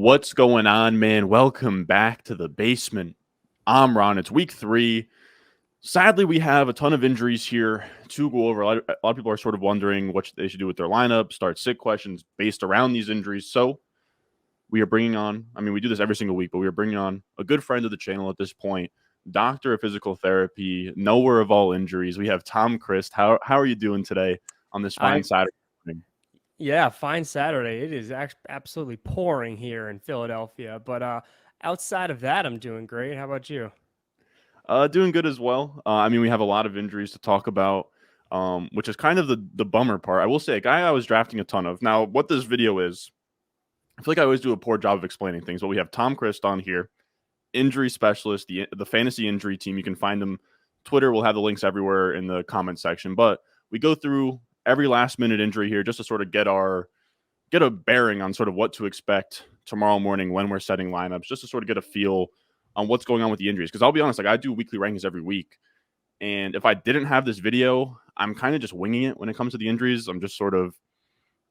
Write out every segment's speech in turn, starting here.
What's going on, man? Welcome back to the basement. I'm Ron. It's week 3. Sadly, we have a ton of injuries here to go over. A lot of people are sort of wondering what they should do with their lineup, start sit questions based around these injuries. So we are bringing on, we do this every single week, but we are bringing on a good friend of the channel at this point, doctor of physical therapy, knower of all injuries. We have Tom Christ. How are you doing today on this fine Saturday morning? Yeah, fine Saturday. It is absolutely pouring here in Philadelphia, but outside of that, I'm doing great. How about you? Doing good as well. We have a lot of injuries to talk about, which is kind of the bummer part. I will say, a guy I was drafting a ton of. Now, what this video is, I feel like I always do a poor job of explaining things, but we have Tom Christ on here, injury specialist, the fantasy injury team. You can find him. Twitter will have the links everywhere in the comment section. But we go through every last minute injury here just to sort of get a bearing on sort of what to expect tomorrow morning when we're setting lineups, just to sort of get a feel on what's going on with the injuries. Because I'll be honest, like I do weekly rankings every week. And if I didn't have this video, I'm kind of just winging it when it comes to the injuries. I'm just sort of,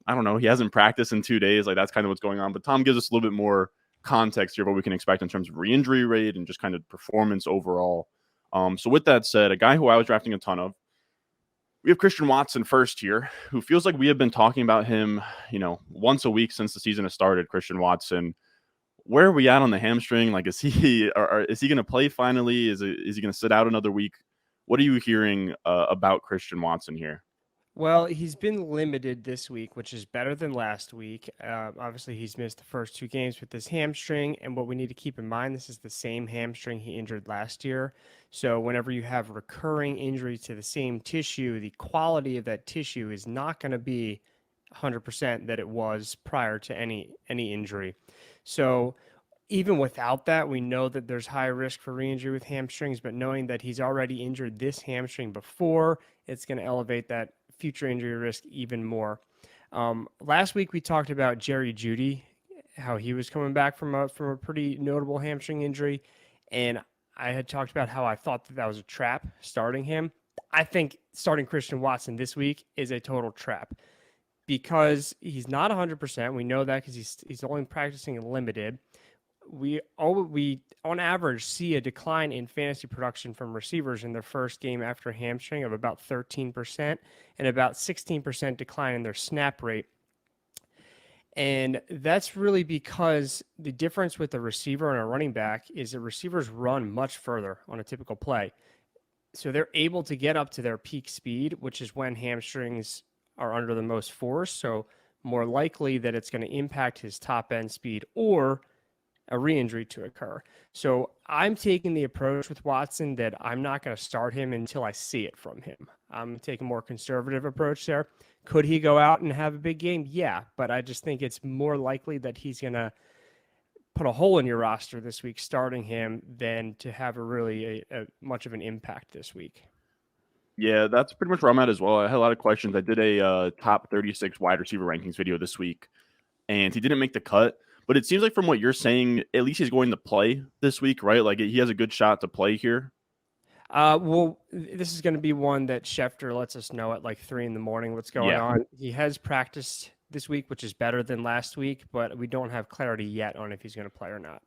I don't know, he hasn't practiced in 2 days. Like that's kind of what's going on. But Tom gives us a little bit more context here of what we can expect in terms of re-injury rate and just kind of performance overall. So with that said, a guy who I was drafting a ton of, we have Christian Watson first here, who feels like we have been talking about him, once a week since the season has started. Christian Watson, where are we at on the hamstring? Like, is he going to play finally? Is he going to sit out another week? What are you hearing about Christian Watson here? Well, he's been limited this week, which is better than last week. Obviously, he's missed the first 2 games with this hamstring. And what we need to keep in mind, this is the same hamstring he injured last year. So whenever you have recurring injury to the same tissue, the quality of that tissue is not going to be 100% that it was prior to any injury. So even without that, we know that there's high risk for re-injury with hamstrings, but knowing that he's already injured this hamstring before, it's going to elevate that future injury risk even more. Last week we talked about Jerry Jeudy, how he was coming back from a pretty notable hamstring injury, and I had talked about how I thought that was a trap starting him. I think starting Christian Watson this week is a total trap because he's not 100%. We know that because he's only practicing limited. We on average see a decline in fantasy production from receivers in their first game after a hamstring of about 13% and about 16% decline in their snap rate. And that's really because the difference with a receiver and a running back is that receivers run much further on a typical play. So they're able to get up to their peak speed, which is when hamstrings are under the most force. So more likely that it's going to impact his top end speed or a re-injury to occur. So I'm taking the approach with Watson that I'm not going to start him until I see it from him. I'm taking a more conservative approach there. Could he go out and have a big game? Yeah, but I just think it's more likely that he's going to put a hole in your roster this week starting him than to have a much of an impact this week. Yeah, that's pretty much where I'm at as well. I had a lot of questions. I did a top 36 wide receiver rankings video this week, and he didn't make the cut. But it seems like from what you're saying, at least he's going to play this week, right? Like he has a good shot to play here. Well, this is going to be one that Schefter lets us know at like 3 in the morning what's going on. He has practiced this week, which is better than last week, but we don't have clarity yet on if he's going to play or not.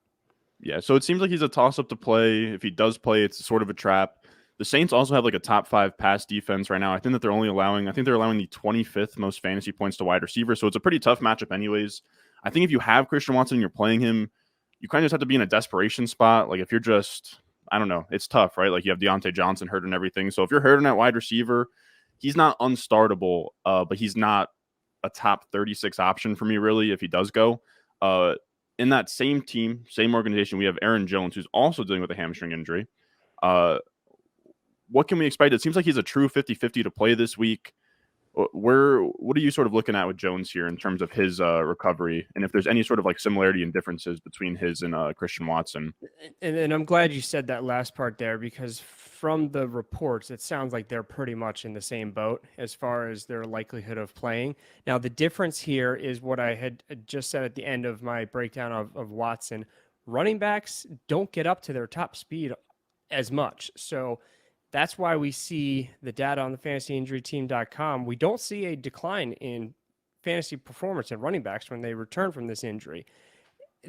Yeah, so it seems like he's a toss-up to play. If he does play, it's sort of a trap. The Saints also have like a top 5 pass defense right now. I think they're allowing the 25th most fantasy points to wide receivers. So it's a pretty tough matchup anyways. I think if you have Christian Watson and you're playing him, you kind of just have to be in a desperation spot. Like if you're just, I don't know, it's tough, right? Like you have Deontay Johnson hurt and everything. So if you're hurting at wide receiver, he's not unstartable, but he's not a top 36 option for me really if he does go. In that same team, same organization, we have Aaron Jones, who's also dealing with a hamstring injury. What can we expect? It seems like he's a true 50-50 to play this week. What are you sort of looking at with Jones here in terms of his recovery, and if there's any sort of like similarity and differences between his and Christian Watson? And I'm glad you said that last part there because from the reports, it sounds like they're pretty much in the same boat as far as their likelihood of playing. Now, the difference here is what I had just said at the end of my breakdown of Watson. Running backs don't get up to their top speed as much. So that's why we see the data on the fantasyinjuryteam.com. We don't see a decline in fantasy performance in running backs when they return from this injury.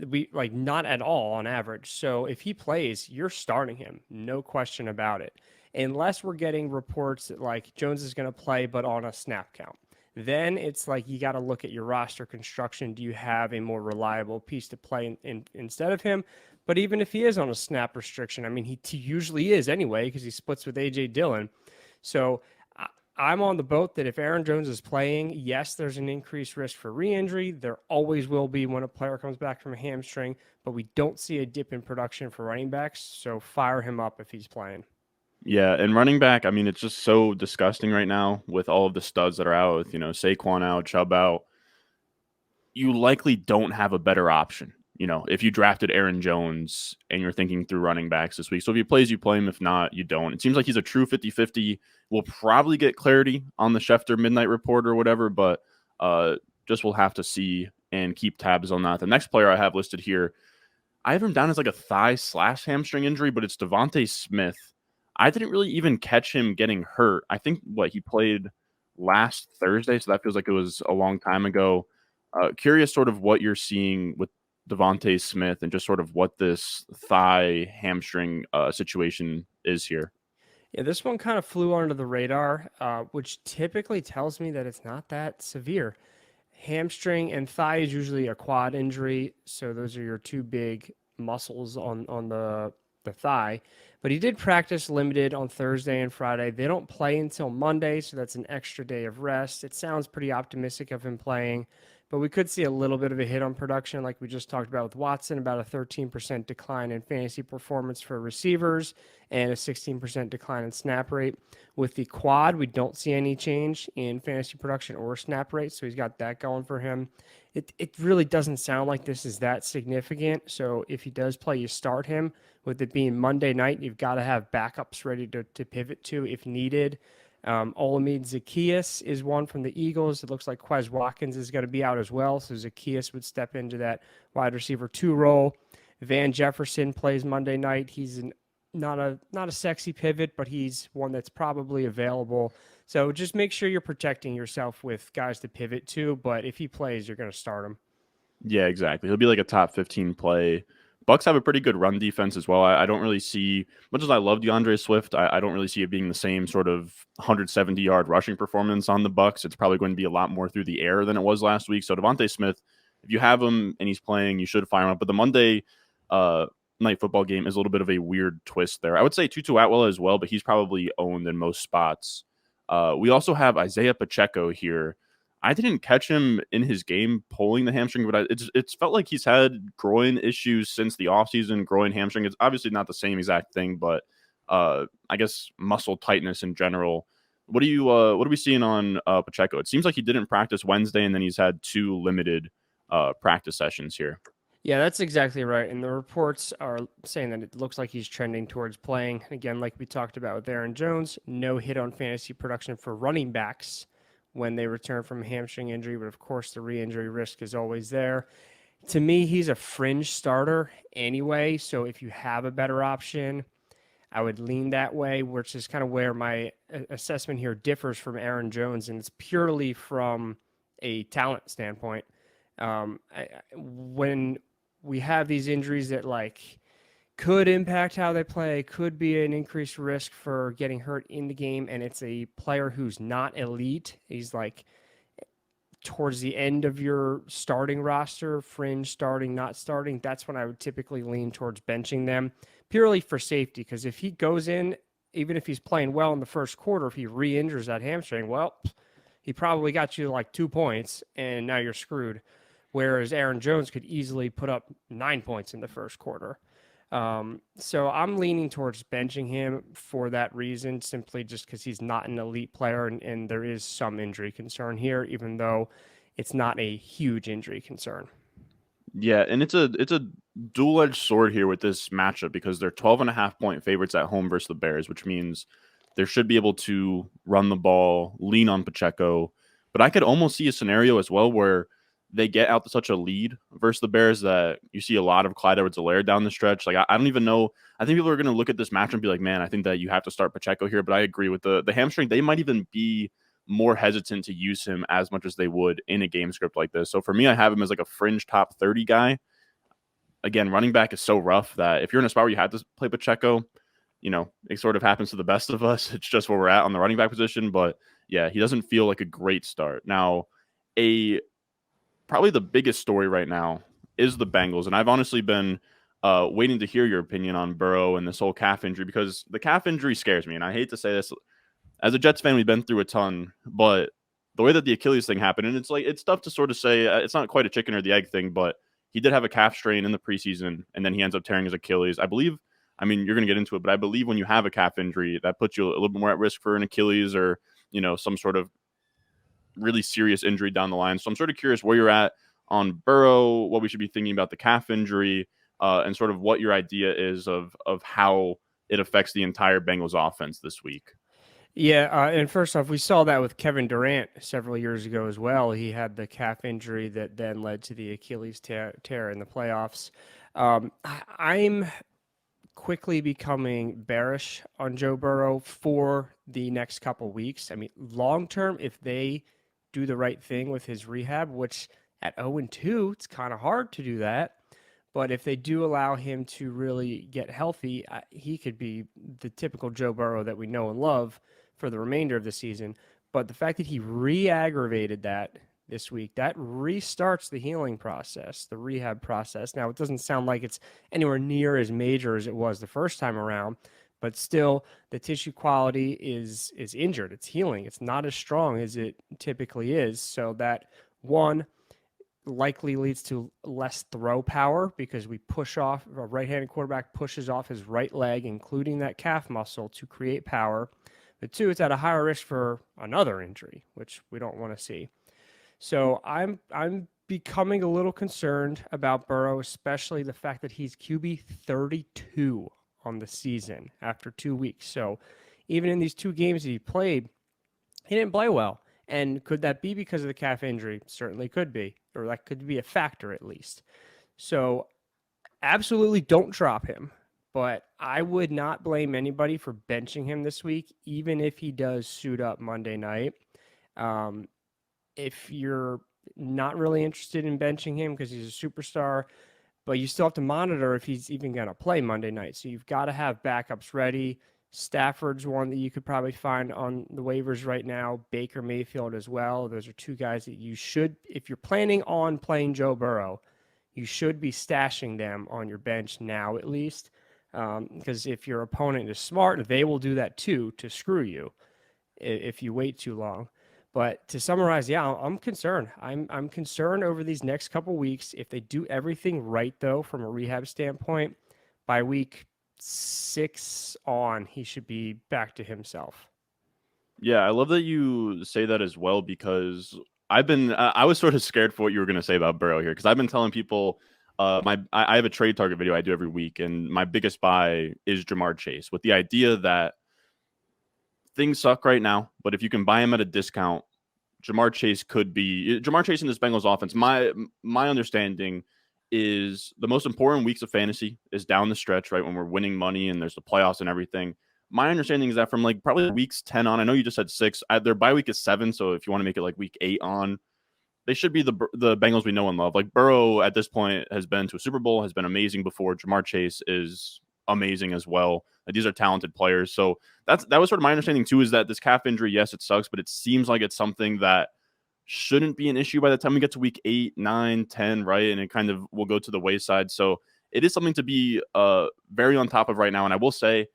We like not at all on average. So if he plays, you're starting him, no question about it. Unless we're getting reports that like Jones is going to play, but on a snap count. Then it's like you got to look at your roster construction. Do you have a more reliable piece to play instead of him? But even if he is on a snap restriction, I mean, he usually is anyway because he splits with AJ Dillon. So I'm on the boat that if Aaron Jones is playing, yes, there's an increased risk for re-injury. There always will be when a player comes back from a hamstring, but we don't see a dip in production for running backs. So fire him up if he's playing. Yeah, and running back, I mean, it's just so disgusting right now with all of the studs that are out, with, Saquon out, Chubb out. You likely don't have a better option, if you drafted Aaron Jones and you're thinking through running backs this week. So if he plays, you play him. If not, you don't. It seems like he's a true 50-50. We'll probably get clarity on the Schefter Midnight Report or whatever, but just we'll have to see and keep tabs on that. The next player I have listed here, I have him down as like a thigh/hamstring injury, but it's Devonta Smith. I didn't really even catch him getting hurt. I think he played last Thursday, so that feels like it was a long time ago. Curious sort of what you're seeing with Devonta Smith and just sort of what this thigh hamstring situation is here. Yeah, this one kind of flew under the radar, which typically tells me that it's not that severe. Hamstring and thigh is usually a quad injury, so those are your two big muscles on the thigh. But he did practice limited on Thursday and Friday. They don't play until Monday, so that's an extra day of rest. It sounds pretty optimistic of him playing, but we could see a little bit of a hit on production, like we just talked about with Watson, about a 13% decline in fantasy performance for receivers and a 16% decline in snap rate. With the quad, we don't see any change in fantasy production or snap rate, so he's got that going for him. It really doesn't sound like this is that significant, so if he does play, you start him. With it being Monday night, you've got to have backups ready to pivot to if needed. Olamide Zaccheaus is one from the Eagles. It looks like Quez Watkins is going to be out as well, so Zaccheaus would step into that wide receiver 2 role. Van Jefferson plays Monday night. He's not a sexy pivot, but he's one that's probably available. So just make sure you're protecting yourself with guys to pivot to, but if he plays, you're going to start him. Yeah, exactly. He'll be like a top 15 play. Bucks have a pretty good run defense as well. I don't really see, much as I love DeAndre Swift, I don't really see it being the same sort of 170-yard rushing performance on the Bucks. It's probably going to be a lot more through the air than it was last week. So Devonta Smith, if you have him and he's playing, you should fire him up. But the Monday night football game is a little bit of a weird twist there. I would say Tutu Atwell as well, but he's probably owned in most spots. We also have Isiah Pacheco here. I didn't catch him in his game pulling the hamstring, but it's felt like he's had groin issues since the offseason. Groin, hamstring. It's obviously not the same exact thing, but I guess muscle tightness in general. What are we seeing on Pacheco? It seems like he didn't practice Wednesday, and then he's had 2 limited practice sessions here. Yeah, that's exactly right. And the reports are saying that it looks like he's trending towards playing. Again, like we talked about with Aaron Jones, no hit on fantasy production for running backs when they return from a hamstring injury, but of course the re-injury risk is always there. To me, he's a fringe starter anyway, so if you have a better option, I would lean that way, which is kind of where my assessment here differs from Aaron Jones, and it's purely from a talent standpoint. When we have these injuries that like could impact how they play, could be an increased risk for getting hurt in the game, and it's a player who's not elite. He's like towards the end of your starting roster, fringe starting, not starting. That's when I would typically lean towards benching them purely for safety, because if he goes in, even if he's playing well in the first quarter, if he re-injures that hamstring, well, he probably got you like 2 points, and now you're screwed. Whereas Aaron Jones could easily put up 9 points in the first quarter. So I'm leaning towards benching him for that reason, simply just because he's not an elite player, and there is some injury concern here, even though it's not a huge injury concern. Yeah, and it's a dual-edged sword here with this matchup because they're 12.5-point favorites at home versus the Bears, which means they should be able to run the ball, lean on Pacheco. But I could almost see a scenario as well where they get out to such a lead versus the Bears that you see a lot of Clyde Edwards-Helaire down the stretch. Like, I don't even know. I think people are going to look at this match and be like, man, I think that you have to start Pacheco here. But I agree with the hamstring. They might even be more hesitant to use him as much as they would in a game script like this. So for me, I have him as like a fringe top 30 guy. again, running back is so rough that if you're in a spot where you had to play Pacheco, it sort of happens to the best of us. It's just where we're at on the running back position. But yeah, he doesn't feel like a great start. Now, probably the biggest story right now is the Bengals. And I've honestly been waiting to hear your opinion on Burrow and this whole calf injury, because the calf injury scares me. And I hate to say this. As a Jets fan, we've been through a ton, but the way that the Achilles thing happened, and it's tough to sort of say, it's not quite a chicken or the egg thing, but he did have a calf strain in the preseason, and then he ends up tearing his Achilles. I believe, I mean, you're going to get into it, but I believe when you have a calf injury, that puts you a little bit more at risk for an Achilles or, some sort of really serious injury down the line. So I'm sort of curious where you're at on Burrow, what we should be thinking about the calf injury, and sort of what your idea is of how it affects the entire Bengals offense this week. Yeah, and first off, we saw that with Kevin Durant several years ago as well. He had the calf injury that then led to the Achilles tear in the playoffs. I'm quickly becoming bearish on Joe Burrow for the next couple weeks. I mean, long term, if they do the right thing with his rehab, which at 0-2, it's kind of hard to do that. But if they do allow him to really get healthy, he could be the typical Joe Burrow that we know and love for the remainder of the season. But the fact that he re-aggravated that this week, that restarts the healing process, the rehab process. Now, it doesn't sound like it's anywhere near as major as it was the first time around, but still the tissue quality is injured. It's healing. It's not as strong as it typically is. So that, one, likely leads to less throw power because we push off, a right-handed quarterback pushes off his right leg, including that calf muscle, to create power. But two, it's at a higher risk for another injury, which we don't want to see. So I'm becoming a little concerned about Burrow, especially the fact that he's QB 32 on the season after 2 weeks. So even in these 2 games that he played, he didn't play well. And could that be because of the calf injury? Certainly could be, or that could be a factor at least. So absolutely don't drop him. But I would not blame anybody for benching him this week, even if he does suit up Monday night. If you're not really interested in benching him because he's a superstar, but you still have to monitor if he's even going to play Monday night. So you've got to have backups ready. Stafford's one that you could probably find on the waivers right now. Baker Mayfield as well. Those are 2 guys that you should, if you're planning on playing Joe Burrow, you should be stashing them on your bench now at least. Because if your opponent is smart, they will do that too to screw you if you wait too long. But to summarize, yeah, I'm concerned. I'm concerned over these next couple weeks. If they do everything right, though, from a rehab standpoint, by week 6 on, he should be back to himself. Yeah, I love that you say that as well, because I was sort of scared for what you were going to say about Burrow here, because I've been telling people I have a trade target video I do every week, and my biggest buy is Jamar Chase, with the idea that things suck right now, but if you can buy him at a discount, Jamar Chase in this Bengals offense. My understanding is the most important weeks of fantasy is down the stretch, right, when we're winning money and there's the playoffs and everything. My understanding is that from like probably weeks 10 on, I know you just said 6, their bye week is 7, so if you want to make it like week 8 on, they should be the Bengals we know and love. Like Burrow at this point has been to a Super Bowl, has been amazing before. Jamar Chase is amazing as well. These are talented players. So that was sort of my understanding too, is that this calf injury, yes, it sucks, but it seems like it's something that shouldn't be an issue by the time we get to week 8, 9, 10, right? And it kind of will go to the wayside. So it is something to be very on top of right now. And I will say,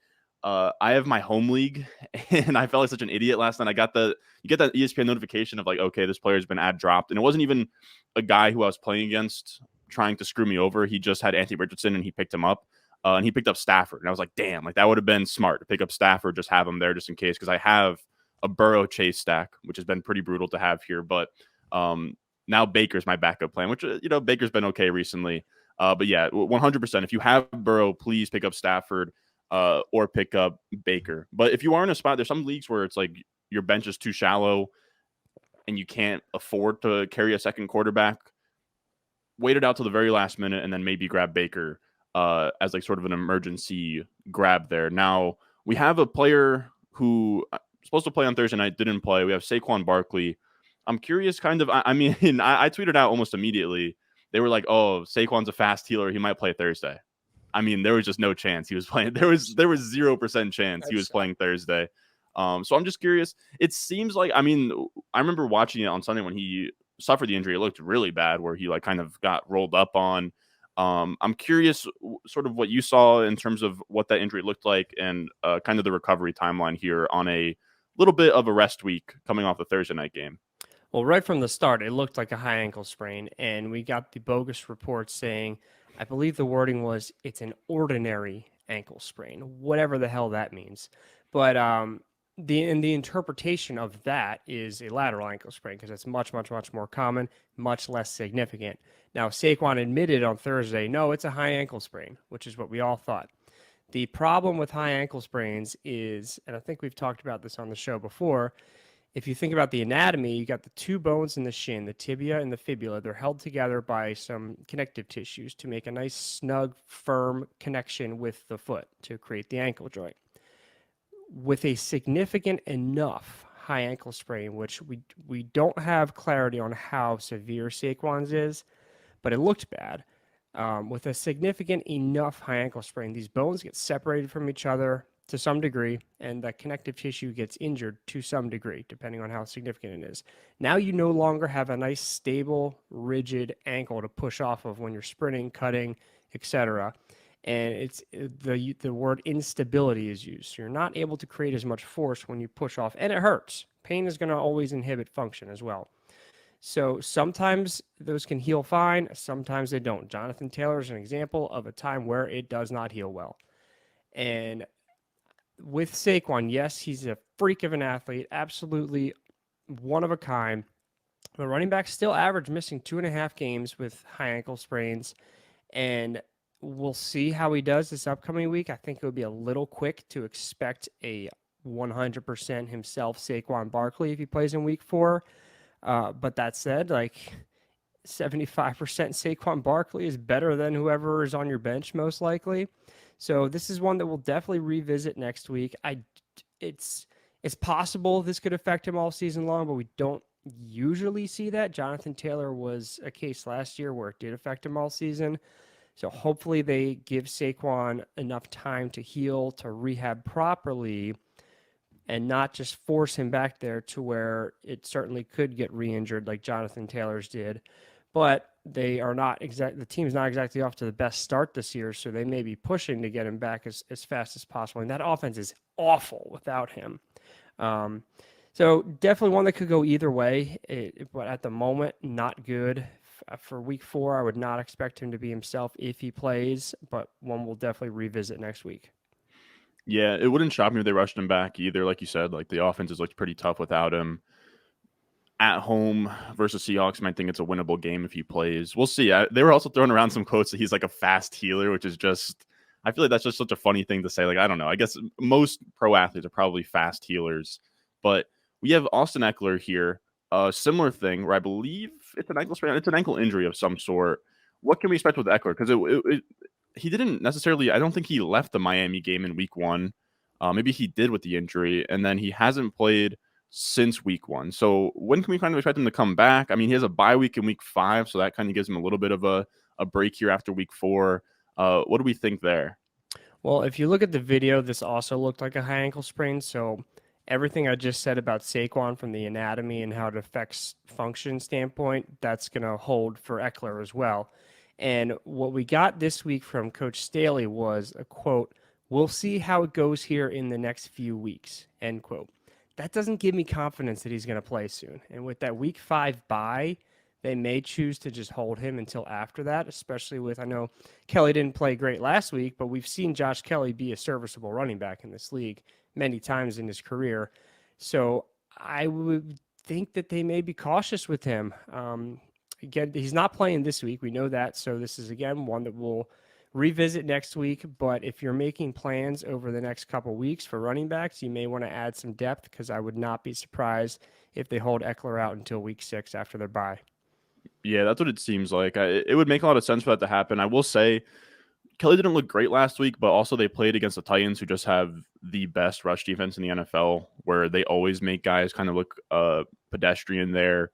I have my home league, and I felt like such an idiot last night. You get that ESPN notification of like, okay, this player's been ad dropped, and it wasn't even a guy who I was playing against trying to screw me over. He just had Anthony Richardson, and he picked him up, and he picked up Stafford, and I was like, damn, like that would have been smart to pick up Stafford, just have him there just in case, because I have a Burrow Chase stack, which has been pretty brutal to have here, but now Baker's my backup plan, which Baker's been okay recently, but yeah, 100%. If you have Burrow, please pick up Stafford. Or pick up Baker. But if you are in a spot, there's some leagues where it's like your bench is too shallow and you can't afford to carry a second quarterback. Wait it out till the very last minute and then maybe grab Baker as like sort of an emergency grab there. Now, we have a player who was supposed to play on Thursday night, didn't play. We have Saquon Barkley. I'm curious kind of, I mean, I tweeted out almost immediately they were like, "Oh, Saquon's a fast healer. He might play Thursday." I mean, there was just no chance he was playing. There was 0% chance he was playing Thursday. So I'm just curious. It seems like, I mean, I remember watching it on Sunday when he suffered the injury. It looked really bad, where he like kind of got rolled up on. I'm curious, sort of what you saw in terms of what that injury looked like, and kind of the recovery timeline here on a little bit of a rest week coming off the Thursday night game. Well, right from the start, it looked like a high ankle sprain, and we got the bogus reports saying, I believe the wording was, it's an ordinary ankle sprain, whatever the hell that means. But the interpretation of that is a lateral ankle sprain, because it's much, much, much more common, much less significant. Now, Saquon admitted on Thursday, no, it's a high ankle sprain, which is what we all thought. The problem with high ankle sprains is, and I think we've talked about this on the show before, if you think about the anatomy, you got the two bones in the shin, the tibia and the fibula. They're held together by some connective tissues to make a nice, snug, firm connection with the foot to create the ankle joint. With a significant enough high ankle sprain, which we don't have clarity on how severe Saquon's is, but it looked bad. With a significant enough high ankle sprain, these bones get separated from each other to some degree, and the connective tissue gets injured to some degree, depending on how significant it is. Now you no longer have a nice, stable, rigid ankle to push off of when you're sprinting, cutting, etc. And it's the word instability is used. So you're not able to create as much force when you push off, and it hurts. Pain is going to always inhibit function as well. So sometimes those can heal fine, sometimes they don't. Jonathan Taylor is an example of a time where it does not heal well. And with Saquon, yes, he's a freak of an athlete, absolutely one of a kind. The running back still average missing 2.5 games with high ankle sprains, and we'll see how he does this upcoming week. I think it would be a little quick to expect a 100% himself Saquon Barkley if he plays in week 4. But that said, like 75% Saquon Barkley is better than whoever is on your bench most likely. So this is one that we'll definitely revisit next week. It's possible this could affect him all season long, but we don't usually see that. Jonathan Taylor was a case last year where it did affect him all season. So hopefully they give Saquon enough time to heal, to rehab properly, and not just force him back there to where it certainly could get re-injured like Jonathan Taylor's did. But they are not the team's not exactly off to the best start this year, so they may be pushing to get him back as fast as possible. And that offense is awful without him. So definitely one that could go either way, but at the moment, not good. For week 4, I would not expect him to be himself if he plays, but one we'll definitely revisit next week. Yeah, it wouldn't shock me if they rushed him back either. Like you said, like the offense has looked pretty tough without him. At home versus Seahawks, I might think it's a winnable game if he plays. We'll see. They were also throwing around some quotes that he's like a fast healer, which is just, I feel like that's just such a funny thing to say. Like, I don't know. I guess most pro athletes are probably fast healers, but we have Austin Ekeler here. A similar thing where I believe it's an ankle sprain. It's an ankle injury of some sort. What can we expect with Ekeler? Because he didn't necessarily, I don't think he left the Miami game in week 1. Maybe he did with the injury, and then he hasn't played since week 1. So when can we kind of expect him to come back? I mean, he has a bye week in week 5, so that kind of gives him a little bit of a break here after week 4. What do we think there? Well, if you look at the video, this also looked like a high ankle sprain. So everything I just said about Saquon from the anatomy and how it affects function standpoint, that's going to hold for Ekeler as well. And what we got this week from Coach Staley was a quote, "We'll see how it goes here in the next few weeks," end quote. That doesn't give me confidence that he's going to play soon. And with that week 5 bye, they may choose to just hold him until after that, especially with, I know Kelly didn't play great last week, but we've seen Josh Kelly be a serviceable running back in this league many times in his career. So I would think that they may be cautious with him. Again, he's not playing this week. We know that. So this is, again, one that we'll revisit next week. But if you're making plans over the next couple weeks for running backs, you may want to add some depth, because I would not be surprised if they hold Ekeler out until week 6 after their bye. Yeah, that's what it seems like. It would make a lot of sense for that to happen. I will say Kelly didn't look great last week, but also they played against the Titans, who just have the best rush defense in the NFL, where they always make guys kind of look pedestrian there.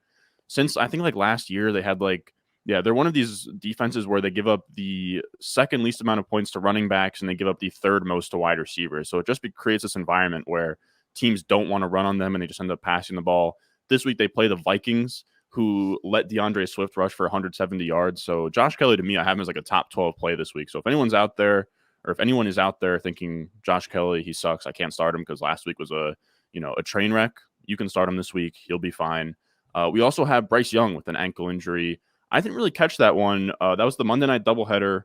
Since I think like last year, they had like Yeah, they're one of these defenses where they give up the second least amount of points to running backs and they give up the third most to wide receivers. So it just creates this environment where teams don't want to run on them and they just end up passing the ball. This week they play the Vikings, who let DeAndre Swift rush for 170 yards. So Josh Kelly, to me, I have him as like a top 12 play this week. So if anyone's out there, or if anyone is out there thinking Josh Kelly, he sucks, I can't start him because last week was a train wreck, you can start him this week. He'll be fine. We also have Bryce Young with an ankle injury. I didn't really catch that one. That was the Monday night doubleheader.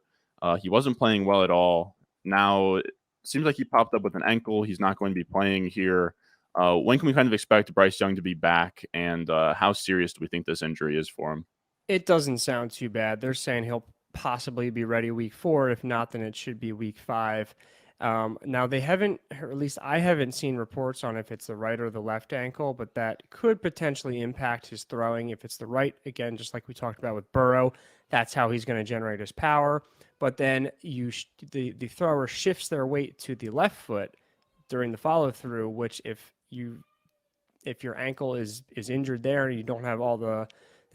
He wasn't playing well at all. Now, it seems like he popped up with an ankle. He's not going to be playing here. When can we kind of expect Bryce Young to be back, and how serious do we think this injury is for him? It doesn't sound too bad. They're saying he'll possibly be ready week 4. If not, then it should be week 5. Now, they haven't, or at least I haven't seen reports on if it's the right or the left ankle, but that could potentially impact his throwing. If it's the right, again, just like we talked about with Burrow, that's how he's going to generate his power. But then the thrower shifts their weight to the left foot during the follow through, which if your ankle is injured there and you don't have all the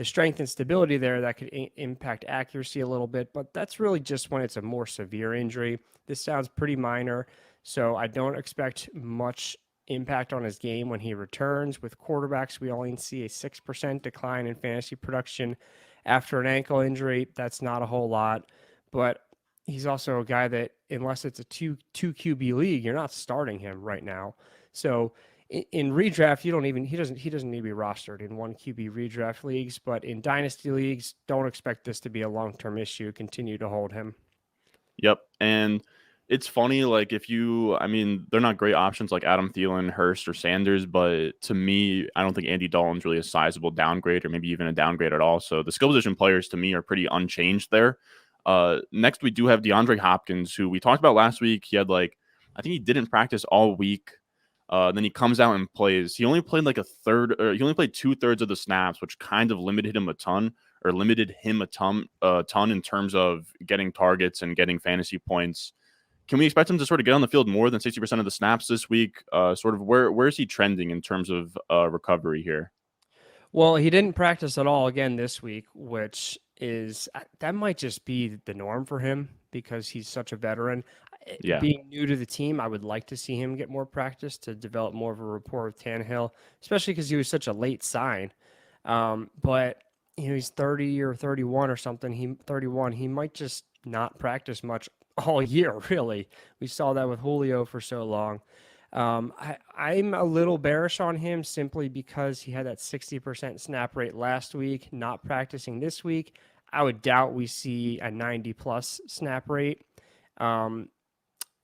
strength and stability there, that could impact accuracy a little bit, but that's really just when it's a more severe injury. This sounds pretty minor, so I don't expect much impact on his game when he returns. With quarterbacks, we only see a 6% decline in fantasy production after an ankle injury. That's not a whole lot, but he's also a guy that, unless it's a two QB league, you're not starting him right now. So in redraft, he doesn't need to be rostered in 1 QB redraft leagues, but in dynasty leagues, don't expect this to be a long-term issue. Continue to hold him. Yep, and it's funny, like they're not great options like Adam Thielen, Hurst, or Sanders, but to me, I don't think Andy Dalton's really a sizable downgrade or maybe even a downgrade at all. So the skill position players to me are pretty unchanged there. Next, we do have DeAndre Hopkins, who we talked about last week. He had I think he didn't practice all week. Then he comes out and plays. He only played he only played 2/3 of the snaps, which kind of limited him a ton in terms of getting targets and getting fantasy points. Can we expect him to sort of get on the field more than 60% of the snaps this week? Sort of where is he trending in terms of recovery here? Well, he didn't practice at all again this week, which is that might just be the norm for him because he's such a veteran. Yeah. Being new to the team, I would like to see him get more practice to develop more of a rapport with Tannehill, especially because he was such a late sign. But he's 30 or 31 or something. 31. He might just not practice much all year. Really, we saw that with Julio for so long. I'm a little bearish on him simply because he had that 60% snap rate last week, not practicing this week. I would doubt we see a 90 plus snap rate.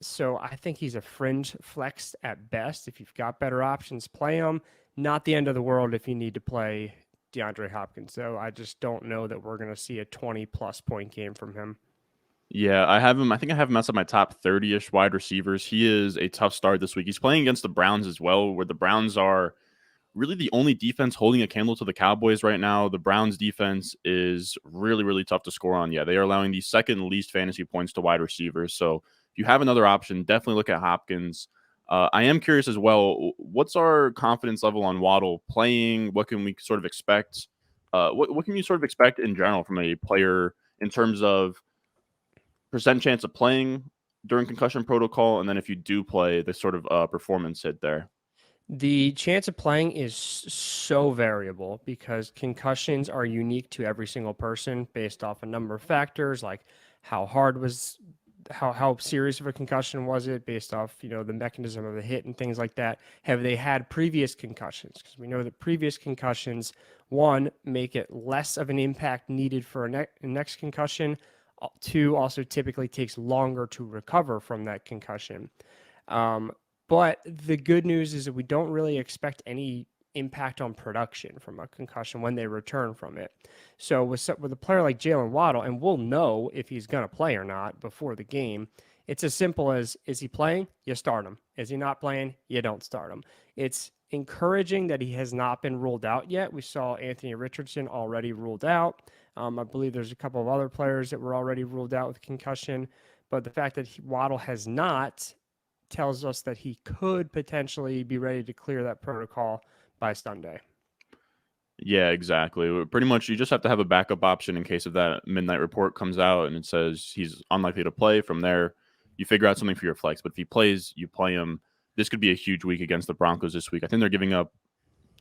So I think he's a fringe flex at best. If you've got better options, play him. Not the end of the world if you need to play DeAndre Hopkins. So I just don't know that we're going to see a 20 plus point game from him. Yeah, I have him. I think I have him outside my top 30-ish wide receivers. He is a tough start this week. He's playing against the Browns as well, where the Browns are really the only defense holding a candle to the Cowboys right now. The Browns defense is really, really tough to score on. Yeah, they are allowing the second least fantasy points to wide receivers. So if you have another option, definitely look at Hopkins. I am curious as well, what's our confidence level on Waddle playing? What can we sort of expect? What can you sort of expect in general from a player in terms of percent chance of playing during concussion protocol, and then if you do play, the sort of performance hit there? The chance of playing is so variable because concussions are unique to every single person based off a number of factors, like how serious of a concussion was it, based off the mechanism of the hit and things like that. Have they had previous concussions? Because we know that previous concussions, one, make it less of an impact needed for a next concussion. Two, also typically takes longer to recover from that concussion. But the good news is that we don't really expect any impact on production from a concussion when they return from it. So with a player like Jaylen Waddle, and we'll know if he's going to play or not before the game, it's as simple as, is he playing? You start him. Is he not playing? You don't start him. It's encouraging that he has not been ruled out yet. We saw Anthony Richardson already ruled out. I believe there's a couple of other players that were already ruled out with concussion, but the fact that Waddle has not tells us that he could potentially be ready to clear that protocol by Sunday. Yeah, exactly. Pretty much, you just have to have a backup option in case if that midnight report comes out and it says he's unlikely to play. From there, you figure out something for your flex. But if he plays, you play him. This could be a huge week against the Broncos this week. I think they're giving up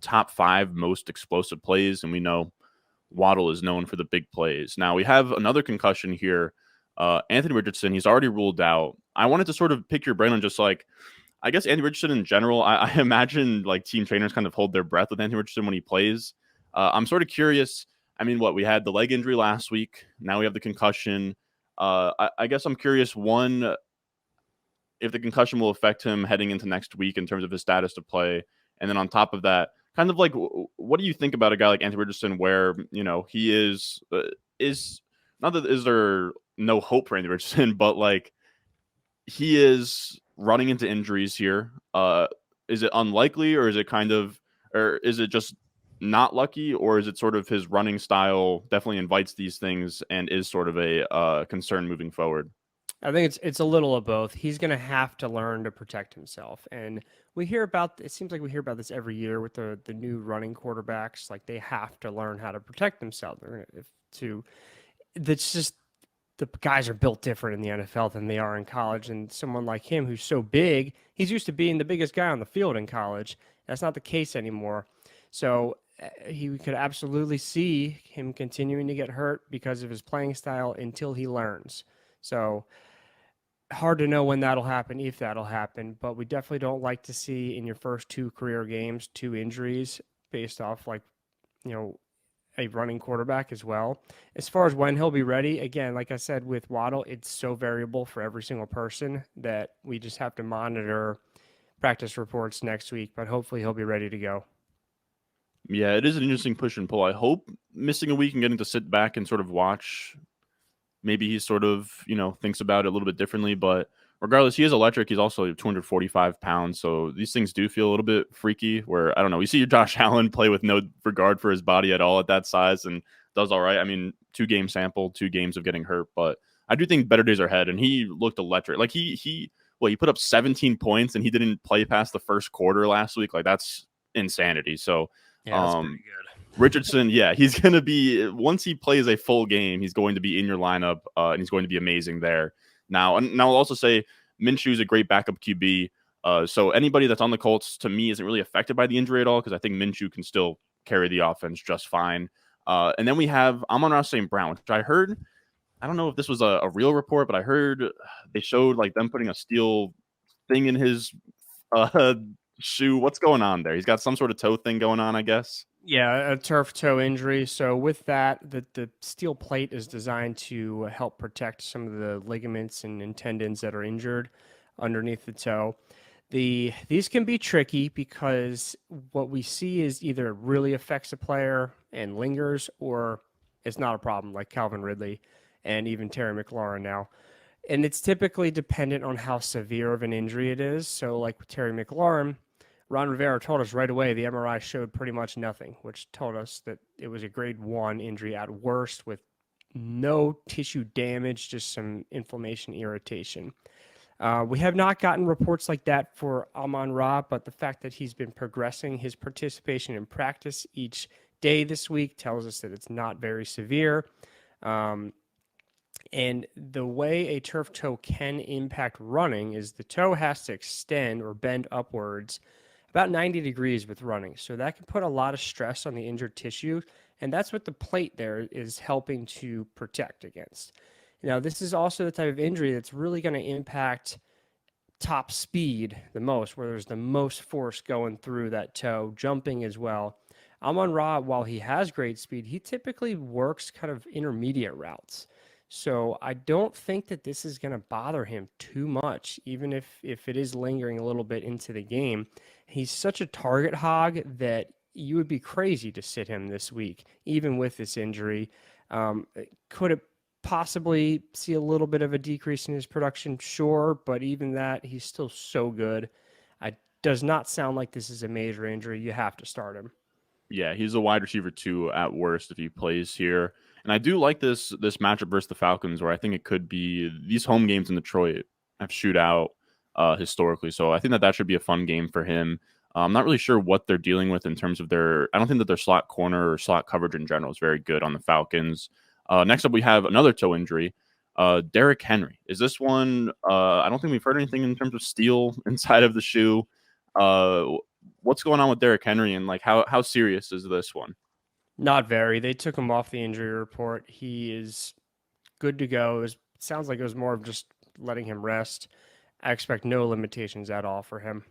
top 5 most explosive plays, and we know Waddle is known for the big plays. Now we have another concussion here. Anthony Richardson, he's already ruled out. I wanted to sort of pick your brain on just like, I guess Anthony Richardson in general. I imagine like team trainers kind of hold their breath with Anthony Richardson when he plays. I'm sort of curious. I mean, we had the leg injury last week. Now we have the concussion. I guess I'm curious, one, if the concussion will affect him heading into next week in terms of his status to play. And then on top of that, kind of like, what do you think about a guy like Anthony Richardson where, he is not that is there no hope for Anthony Richardson, but like he is running into injuries here. Is it unlikely, or is it or is it just not lucky, or is it sort of his running style definitely invites these things and is sort of a concern moving forward? I think it's a little of both. He's going to have to learn to protect himself, and we hear about. It seems like we hear about this every year with the new running quarterbacks. Like they have to learn how to protect themselves. That's just the guys are built different in the NFL than they are in college. And someone like him who's so big, he's used to being the biggest guy on the field in college. That's not the case anymore. So he could absolutely see him continuing to get hurt because of his playing style until he learns. So hard to know when that'll happen, if that'll happen, but we definitely don't like to see in your first 2 career games 2 injuries based off you know, a running quarterback as well. As far as when he'll be ready, again, like I said with Waddle, it's so variable for every single person that we just have to monitor practice reports next week, but hopefully he'll be ready to go. Yeah, it is an interesting push and pull. I hope missing a week and getting to sit back and sort of watch, maybe he sort of, thinks about it a little bit differently. But regardless, he is electric. He's also 245 pounds. So these things do feel a little bit freaky where, I don't know, we see Josh Allen play with no regard for his body at all at that size and does all right. I mean, 2-game sample, 2 games of getting hurt. But I do think better days are ahead. And he looked electric. Like he put up 17 points and he didn't play past the first quarter last week. Like that's insanity. So, Yeah, that's pretty good. Richardson, yeah, he's going to be, once he plays a full game, he's going to be in your lineup, and he's going to be amazing there. Now I'll also say Minshew is a great backup QB. So anybody that's on the Colts, to me, isn't really affected by the injury at all because I think Minshew can still carry the offense just fine. And then we have Amon-Ra St.Brown, which I heard, I don't know if this was a real report, but I heard they showed like them putting a steel thing in his shoe. What's going on there? He's got some sort of toe thing going on, I guess. Yeah, a turf toe injury. So with that, the steel plate is designed to help protect some of the ligaments and tendons that are injured underneath the toe. These can be tricky because what we see is either it really affects a player and lingers, or it's not a problem, like Calvin Ridley and even Terry McLaurin now. And it's typically dependent on how severe of an injury it is. So like with Terry McLaurin, Ron Rivera told us right away the MRI showed pretty much nothing, which told us that it was a grade 1 injury at worst with no tissue damage, just some inflammation, irritation. We have not gotten reports like that for Amon-Ra, but the fact that he's been progressing his participation in practice each day this week tells us that it's not very severe. And the way a turf toe can impact running is the toe has to extend or bend upwards about 90 degrees with running. So that can put a lot of stress on the injured tissue. And that's what the plate there is helping to protect against. Now, this is also the type of injury that's really going to impact top speed the most, where there's the most force going through that toe, jumping as well. Amon-Ra, while he has great speed, he typically works kind of intermediate routes. So I don't think that this is going to bother him too much, even if it is lingering a little bit into the game. He's such a target hog that you would be crazy to sit him this week, even with this injury. Could it possibly see a little bit of a decrease in his production? Sure, but even that, he's still so good. It does not sound like this is a major injury. You have to start him. Yeah, he's a wide receiver 2 at worst if he plays here. And I do like this matchup versus the Falcons, where I think it could be these home games in Detroit have shootout historically. So I think that should be a fun game for him. I'm not really sure what they're dealing with in terms of their. I don't think that their slot corner or slot coverage in general is very good on the Falcons. Next up, we have another toe injury. Derrick Henry. Is this one? I don't think we've heard anything in terms of steel inside of the shoe. Uh, what's going on with Derrick Henry, and like how serious is this one? Not very. They took him off the injury report. He is good to go. Sounds like it was more of just letting him rest. I expect no limitations at all for him.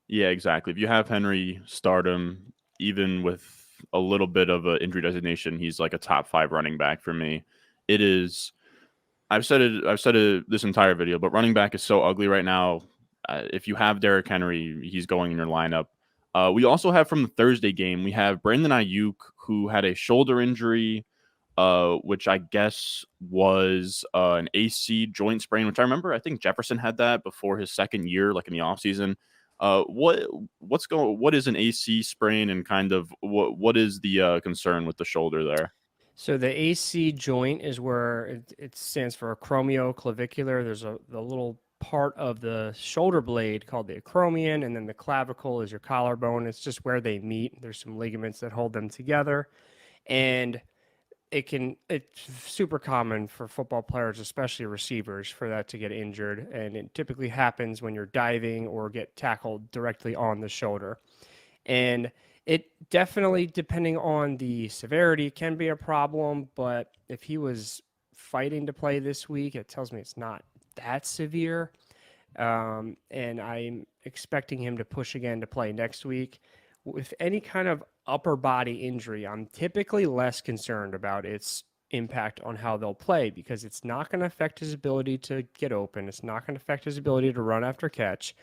Yeah, exactly. If you have Henry, start him. Even with a little bit of an injury designation, he's like a top 5 running back for me. It is. I've said it. I've said it this entire video, but running back is so ugly right now. If you have Derrick Henry, he's going in your lineup. We also have from the Thursday game, we have Brandon Aiyuk, who had a shoulder injury, which I guess was an AC joint sprain, which I remember I think Jefferson had that before his second year, like in the offseason. What is an AC sprain, and kind of what is the concern with the shoulder there? So the AC joint is where it stands for acromioclavicular. There's the little part of the shoulder blade called the acromion, and then the clavicle is your collarbone. It's just where they meet. There's some ligaments that hold them together, and it's super common for football players, especially receivers, for that to get injured, and it typically happens when you're diving or get tackled directly on the shoulder. And it definitely, depending on the severity, can be a problem. But if he was fighting to play this week, it tells me it's not that severe. And I'm expecting him to push again to play next week. With any kind of upper body injury, I'm typically less concerned about its impact on how they'll play, because it's not going to affect his ability to get open. It's not going to affect his ability to run after catch.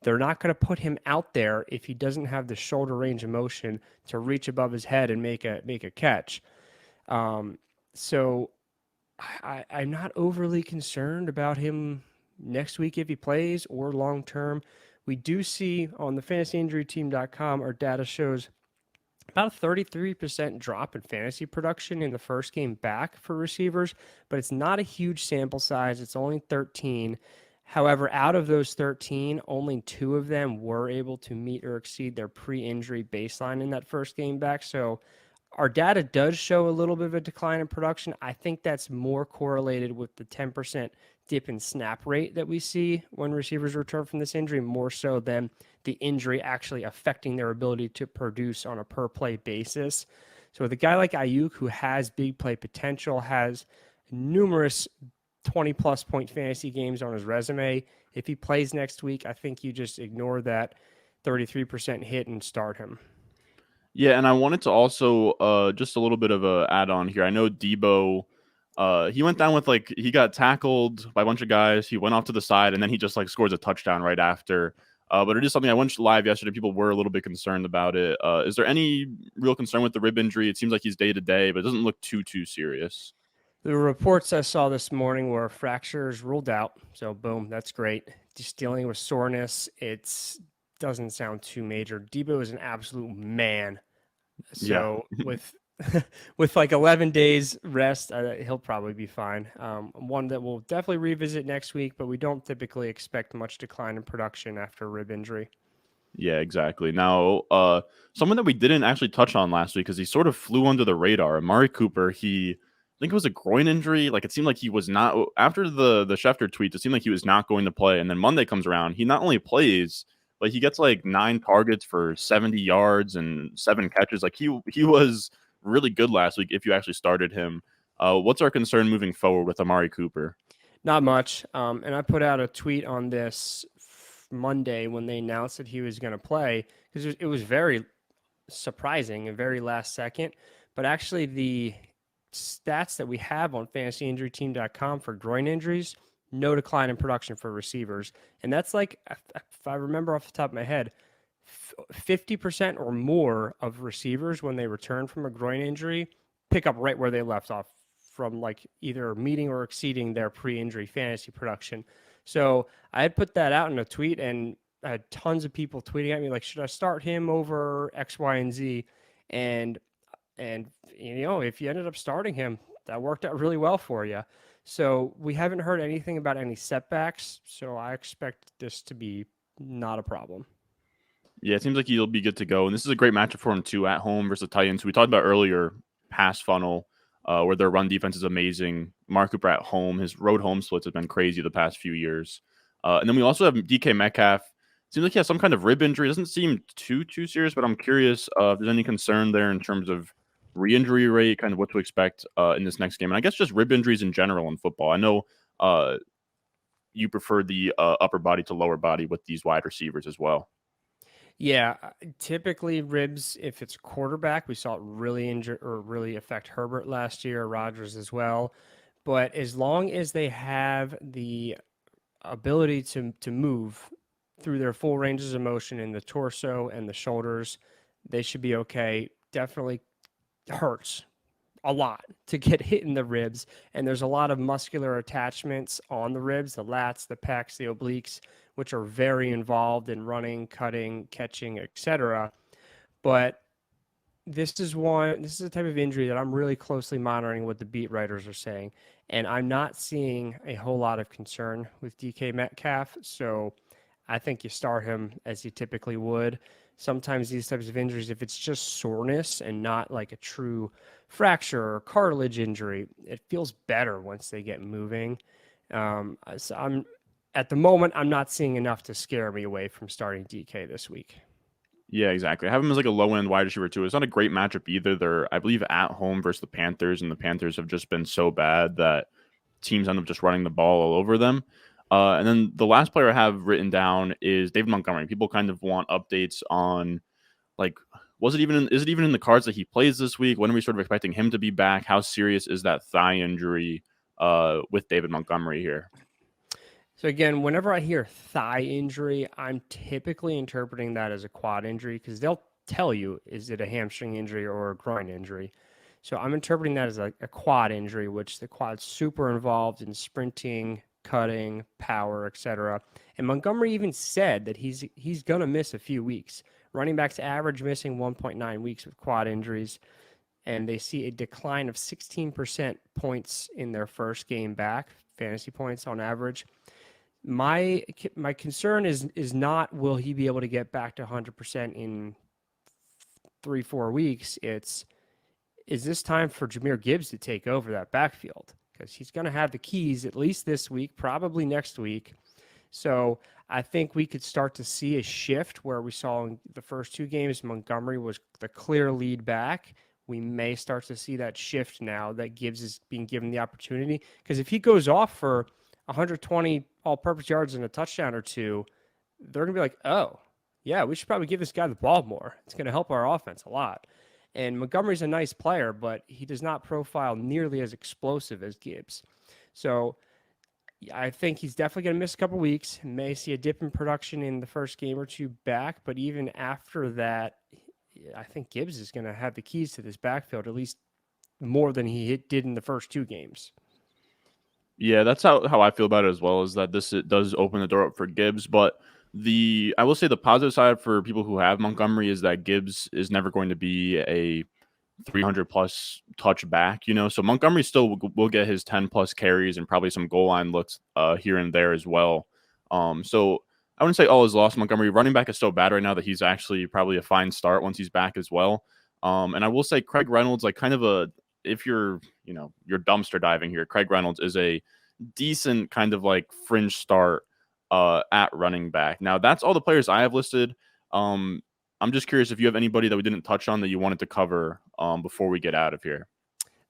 They're not going to put him out there if he doesn't have the shoulder range of motion to reach above his head and make a catch. So I'm not overly concerned about him next week if he plays, or long term. We do see on the fantasyinjuryteam.com, our data shows about a 33% drop in fantasy production in the first game back for receivers, but it's not a huge sample size. It's only 13. However, out of those 13, only 2 of them were able to meet or exceed their pre-injury baseline in that first game back. So our data does show a little bit of a decline in production. I think that's more correlated with the 10% dip in snap rate that we see when receivers return from this injury, more so than the injury actually affecting their ability to produce on a per play basis. So with a guy like Aiyuk, who has big play potential, has numerous 20-plus point fantasy games on his resume, if he plays next week, I think you just ignore that 33% hit and start him. Yeah, and I wanted to also just a little bit of a add on here. I know Deebo, he went down with he got tackled by a bunch of guys. He went off to the side, and then he just scores a touchdown right after. But it is something I went live yesterday. People were a little bit concerned about it. Is there any real concern with the rib injury? It seems like he's day to day, but it doesn't look too serious. The reports I saw this morning were fractures ruled out. So boom, that's great. Just dealing with soreness, it doesn't sound too major. Deebo is an absolute man. Yeah. So with with 11 days rest, he'll probably be fine. One that we'll definitely revisit next week, but we don't typically expect much decline in production after rib injury. Yeah, exactly. Now, someone that we didn't actually touch on last week because he sort of flew under the radar, Amari Cooper. I think it was a groin injury. It seemed like he was not after the Schefter tweet. It seemed like he was not going to play, and then Monday comes around. He not only plays, but he gets 9 targets for 70 yards and 7 catches. He was really good last week if you actually started him. What's our concern moving forward with Amari Cooper? Not much. And I put out a tweet on this Monday when they announced that he was going to play, because it was very surprising and very last second. But actually, the stats that we have on fantasyinjuryteam.com for groin injuries, no decline in production for receivers. And that's if I remember off the top of my head, 50% or more of receivers, when they return from a groin injury, pick up right where they left off from either meeting or exceeding their pre-injury fantasy production. So I had put that out in a tweet, and I had tons of people tweeting at me should I start him over X, Y, and Z? And if you ended up starting him, that worked out really well for you. So we haven't heard anything about any setbacks, so I expect this to be not a problem. Yeah, it seems like he'll be good to go. And this is a great matchup for him, too, at home versus the Titans. We talked about earlier, pass funnel, where their run defense is amazing. Amari Cooper at home, his road home splits have been crazy the past few years. And then we also have DK Metcalf. Seems like he has some kind of rib injury. Doesn't seem too serious, but I'm curious if there's any concern there in terms of re-injury rate, kind of what to expect in this next game. And I guess just rib injuries in general in football. I know you prefer the upper body to lower body with these wide receivers as well. Yeah, typically ribs, if it's quarterback, we saw it really injure or really affect Herbert last year, Rodgers as well. But as long as they have the ability to move through their full ranges of motion in the torso and the shoulders, they should be okay. Definitely hurts a lot to get hit in the ribs, and there's a lot of muscular attachments on the ribs, the lats, the pecs, the obliques, which are very involved in running, cutting, catching, etc. But this is a type of injury that I'm really closely monitoring what the beat writers are saying, and I'm not seeing a whole lot of concern with DK Metcalf. So I think you start him as you typically would. Sometimes these types of injuries, if it's just soreness and not like a true fracture or cartilage injury, it feels better once they get moving. So I'm at the moment, I'm not seeing enough to scare me away from starting DK this week. Yeah, exactly. I have him as like a low-end wide receiver too. It's not a great matchup either. They're, I believe, at home versus the Panthers, and the Panthers have just been so bad that teams end up just running the ball all over them. And then the last player I have written down is David Montgomery. People kind of want updates on, like, is it even in the cards that he plays this week? When are we sort of expecting him to be back? How serious is that thigh injury with David Montgomery here? So again, whenever I hear thigh injury, I'm typically interpreting that as a quad injury because they'll tell you, is it a hamstring injury or a groin injury? So I'm interpreting that as a quad injury, which the quad's super involved in sprinting, cutting, power, etc. And Montgomery even said that he's going to miss a few weeks. Running backs average missing 1.9 weeks with quad injuries, and they see a decline of 16% points in their first game back, fantasy points on average. My concern is not will he be able to get back to 100% in 3-4 weeks. Is this time for Jahmyr Gibbs to take over that backfield? Because he's going to have the keys at least this week, probably next week. So I think we could start to see a shift where we saw in the first two games Montgomery was the clear lead back. We may start to see that shift now that Gibbs is being given the opportunity. Because if he goes off for 120 all-purpose yards and a touchdown or two, they're going to be like, oh, yeah, we should probably give this guy the ball more. It's going to help our offense a lot. And Montgomery's a nice player, but he does not profile nearly as explosive as Gibbs. So I think he's definitely going to miss a couple weeks. May see a dip in production in the first game or two back, but even after that, I think Gibbs is going to have the keys to this backfield, at least more than he did in the first two games. Yeah, that's how I feel about it as well, is that it does open the door up for Gibbs. But I will say the positive side for people who have Montgomery is that Gibbs is never going to be a 300 plus touch back, so Montgomery still will get his 10 plus carries and probably some goal line looks here and there as well. So I wouldn't say all is lost. Montgomery running back is so bad right now that he's actually probably a fine start once he's back as well. And I will say Craig Reynolds, like kind of if you're dumpster diving here, Craig Reynolds is a decent kind of like fringe start at running back. Now that's all the players I have listed. I'm just curious if you have anybody that we didn't touch on that you wanted to cover before we get out of here.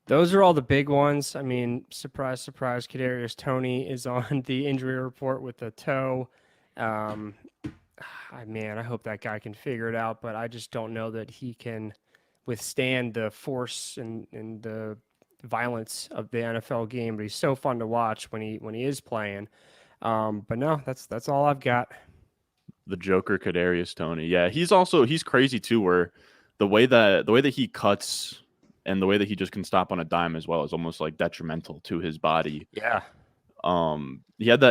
Those are all the big ones. I mean, surprise, surprise, Kadarius Toney is on the injury report with a toe. Man, I hope that guy can figure it out, but I just don't know that he can withstand the force and the violence of the NFL game. But he's so fun to watch when he is playing. But no, that's all I've got. The Joker, Kadarius Toney. Yeah, he's crazy too. Where the way that he cuts and the way that he just can stop on a dime as well is almost like detrimental to his body. Yeah. He has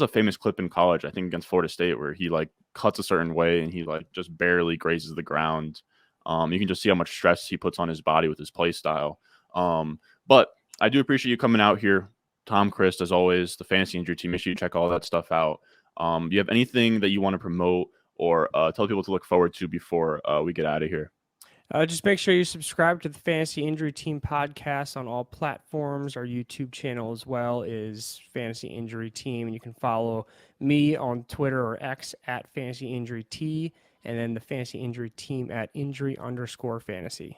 a famous clip in college, I think against Florida State, where he like cuts a certain way and he like just barely grazes the ground. You can just see how much stress he puts on his body with his play style. But I do appreciate you coming out here, Tom, Chris, as always. The fantasy injury team, make sure you check all that stuff out. Do you have anything that you want to promote or tell people to look forward to before we get out of here. Just make sure you subscribe to the Fantasy Injury Team podcast on all platforms. Our YouTube channel as well is Fantasy Injury Team. And you can follow me on Twitter or X at Fantasy Injury T, and then the Fantasy Injury Team at injury_fantasy.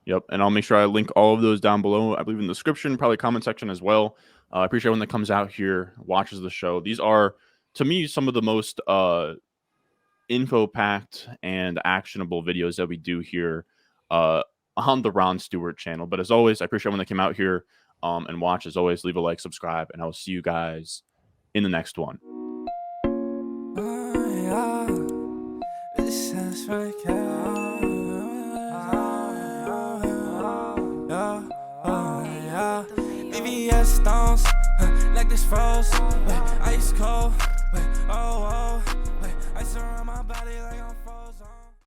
Yep, and I'll make sure I link all of those down below. I believe in the description, probably comment section as well. I appreciate everyone that comes out here, watches the show. These are, to me, some of the most info-packed and actionable videos that we do here on the Ron Stewart channel. But as always, I appreciate everyone that came out here and watch. As always, leave a like, subscribe, and I will see you guys in the next one. Stones, like this froze, ice cold, ice around my body like I'm